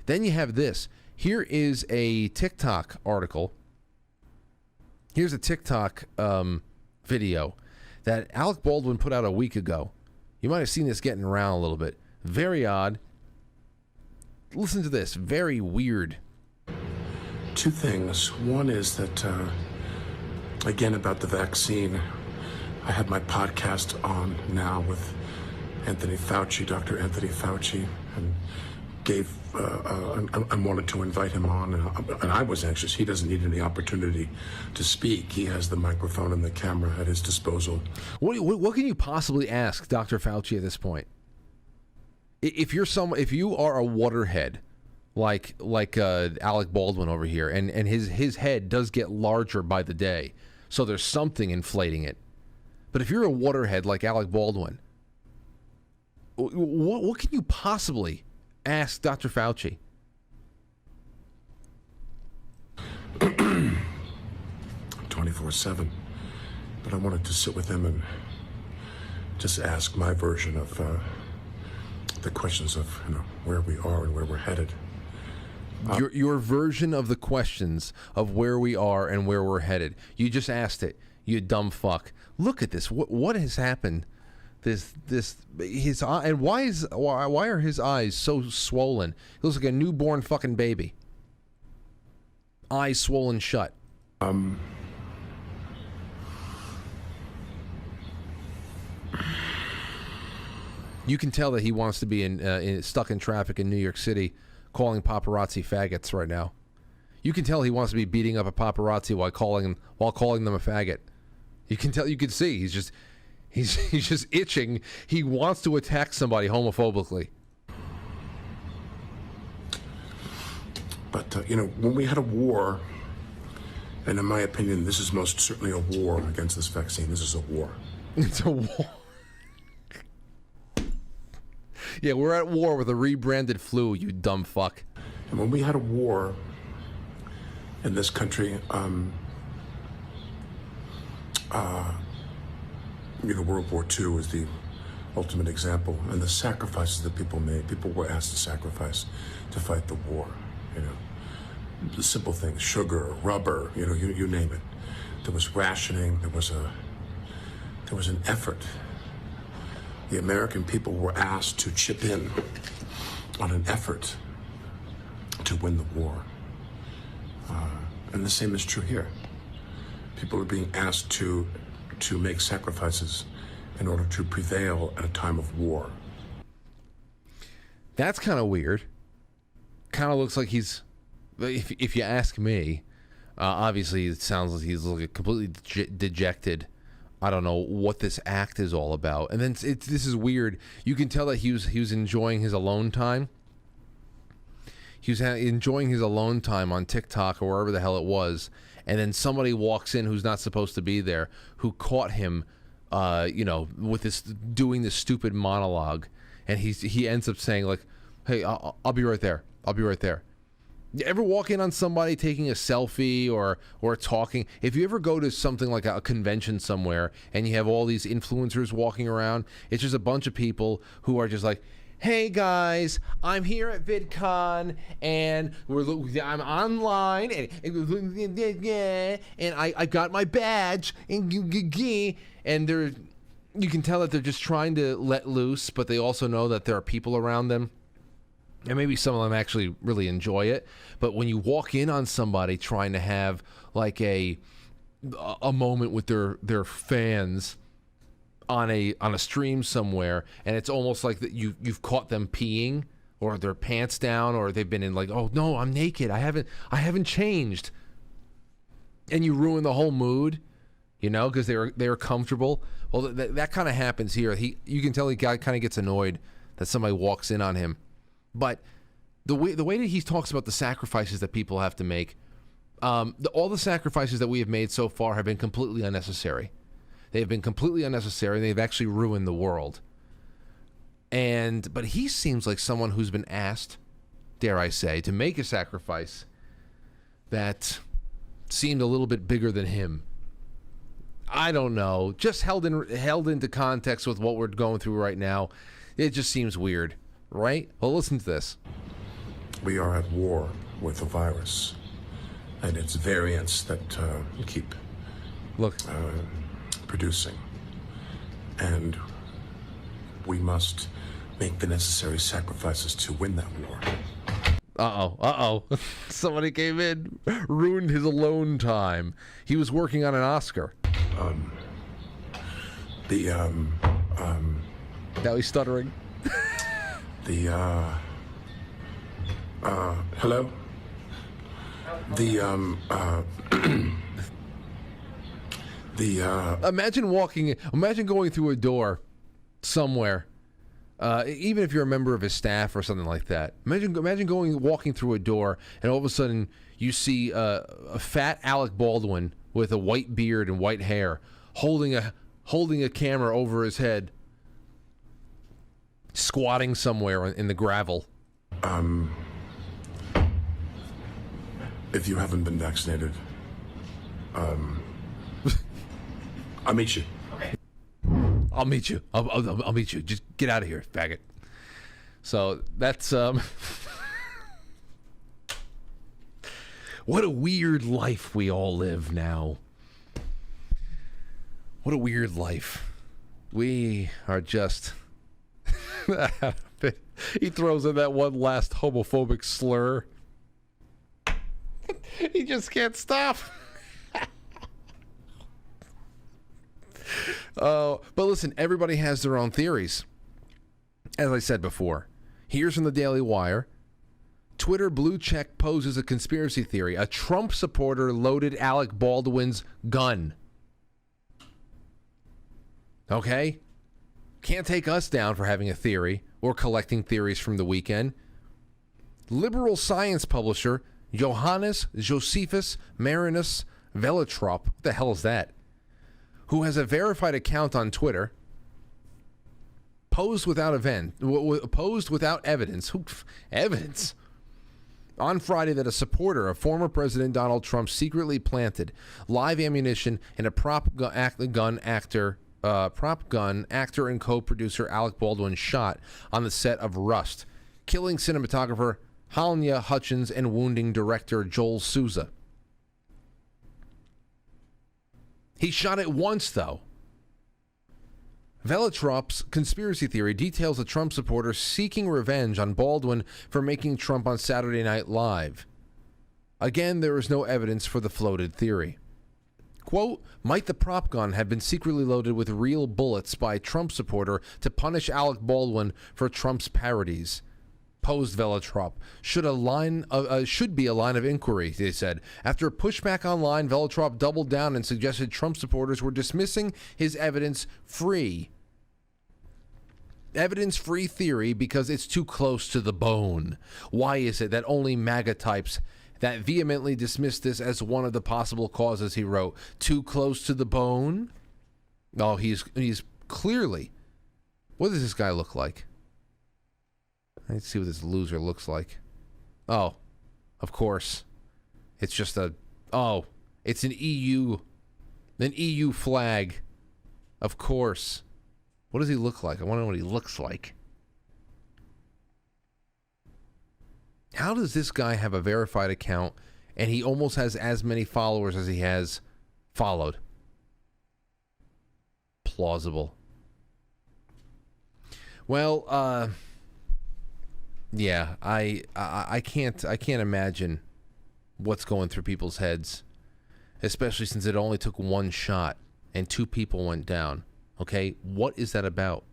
Then you have this. Here is a TikTok article. Here's a TikTok video that Alec Baldwin put out a week ago. You might have seen this getting around a little bit. Very odd. Listen to this. Very weird. Two things. One is that, again, about the vaccine. I had my podcast on now with Anthony Fauci, Dr. Anthony Fauci, and I wanted to invite him on, and I was anxious. He doesn't need any opportunity to speak. He has the microphone and the camera at his disposal. What can you possibly ask Dr. Fauci at this point? If you are a waterhead, like Alec Baldwin over here, and his head does get larger by the day, so there's something inflating it. But if you're a waterhead like Alec Baldwin, what can you possibly ask Dr. Fauci? 24/7. But I wanted to sit with him and just ask my version of the questions of where we are and where we're headed. Your version of the questions of where we are and where we're headed. You just asked it, you dumb fuck. Look at this. What has happened? His eye, and why are his eyes so swollen? He looks like a newborn fucking baby. Eyes swollen shut. You can tell that he wants to be stuck in traffic in New York City, calling paparazzi faggots right now. You can tell he wants to be beating up a paparazzi while calling them a faggot. You can tell. You can see he's just itching. He wants to attack somebody homophobically. But when we had a war, and in my opinion, this is most certainly a war against this vaccine. This is a war. It's a war. Yeah, we're at war with a rebranded flu, you dumb fuck. And when we had a war in this country, World War II was the ultimate example, and the sacrifices that people made. People were asked to sacrifice to fight the war. The simple things: sugar, rubber, you name it. There was rationing. There was an effort. The American people were asked to chip in on an effort to win the war. And the same is true here. People are being asked to make sacrifices in order to prevail at a time of war. That's kind of weird. Kind of looks like he's, if you ask me, obviously it sounds like he's looking completely dejected. I don't know what this act is all about. And then this is weird. You can tell that he was enjoying his alone time. He was enjoying his alone time on TikTok or wherever the hell it was. And then somebody walks in who's not supposed to be there, who caught him, with this doing this stupid monologue. And he ends up saying like, "Hey, I'll be right there. I'll be right there." You ever walk in on somebody taking a selfie or talking? If you ever go to something like a convention somewhere and you have all these influencers walking around, it's just a bunch of people who are just like, "Hey guys, I'm here at VidCon and I'm online and I got my badge and you can tell that they're just trying to let loose, but they also know that there are people around them. And maybe some of them actually really enjoy it. But when you walk in on somebody trying to have like a moment with their fans on a stream somewhere, and it's almost like that you've caught them peeing or their pants down, or they've been in like, "Oh no, I'm naked. I haven't changed," and you ruin the whole mood, because they're comfortable. Well, that kind of happens here. You can tell he kind of gets annoyed that somebody walks in on him. But the way that he talks about the sacrifices that people have to make, all the sacrifices that we have made so far have been completely unnecessary. They have been completely unnecessary. They've actually ruined the world. But he seems like someone who's been asked, dare I say, to make a sacrifice that seemed a little bit bigger than him. I don't know. Just held into context with what we're going through right now, it just seems weird. Right? Well, listen to this. We are at war with the virus and its variants that keep producing. And we must make the necessary sacrifices to win that war. Uh-oh. Somebody came in, ruined his alone time. He was working on an Oscar. Now he's stuttering. Hello? Imagine going through a door somewhere, even if you're a member of his staff or something like that. Imagine walking through a door, and all of a sudden you see a fat Alec Baldwin with a white beard and white hair, holding a camera over his head, squatting somewhere in the gravel. If you haven't been vaccinated, I'll meet you. Okay. I'll meet you. I'll meet you. Just get out of here, faggot. So that's what a weird life we all live now. What a weird life. We are just. He throws in that one last homophobic slur. He just can't stop. But listen, everybody has their own theories. As I said before, here's from the Daily Wire. Twitter blue check poses a conspiracy theory. A Trump supporter loaded Alec Baldwin's gun. Okay? Can't take us down for having a theory or collecting theories from the weekend. Liberal science publisher Johannes Josephus Marinus Velitrop, what the hell is that? Who has a verified account on Twitter, posed without evidence. Evidence? On Friday that a supporter of former President Donald Trump secretly planted live ammunition in a prop gun actor and co-producer Alec Baldwin shot on the set of Rust, killing cinematographer Halyna Hutchins and wounding director Joel Souza. He shot it once, though. Velitrop's conspiracy theory details a Trump supporter seeking revenge on Baldwin for making Trump on Saturday Night Live. Again, there is no evidence for the floated theory. Quote, might the prop gun have been secretly loaded with real bullets by a Trump supporter to punish Alec Baldwin for Trump's parodies? Posed Velitrop. Should be a line of inquiry, they said. After pushback online, Velitrop doubled down and suggested Trump supporters were dismissing his evidence-free theory because it's too close to the bone. Why is it that only MAGA types that vehemently dismiss this as one of the possible causes, he wrote? Too close to the bone? Oh, he's clearly... What does this guy look like? Let's see what this loser looks like. Oh, of course. It's just it's an EU flag. Of course. What does he look like? I want to know what he looks like. How does this guy have a verified account and he almost has as many followers as he has followed? Plausible. Well, yeah, I can't imagine what's going through people's heads, especially since it only took one shot and 2 people went down. Okay, what is that about?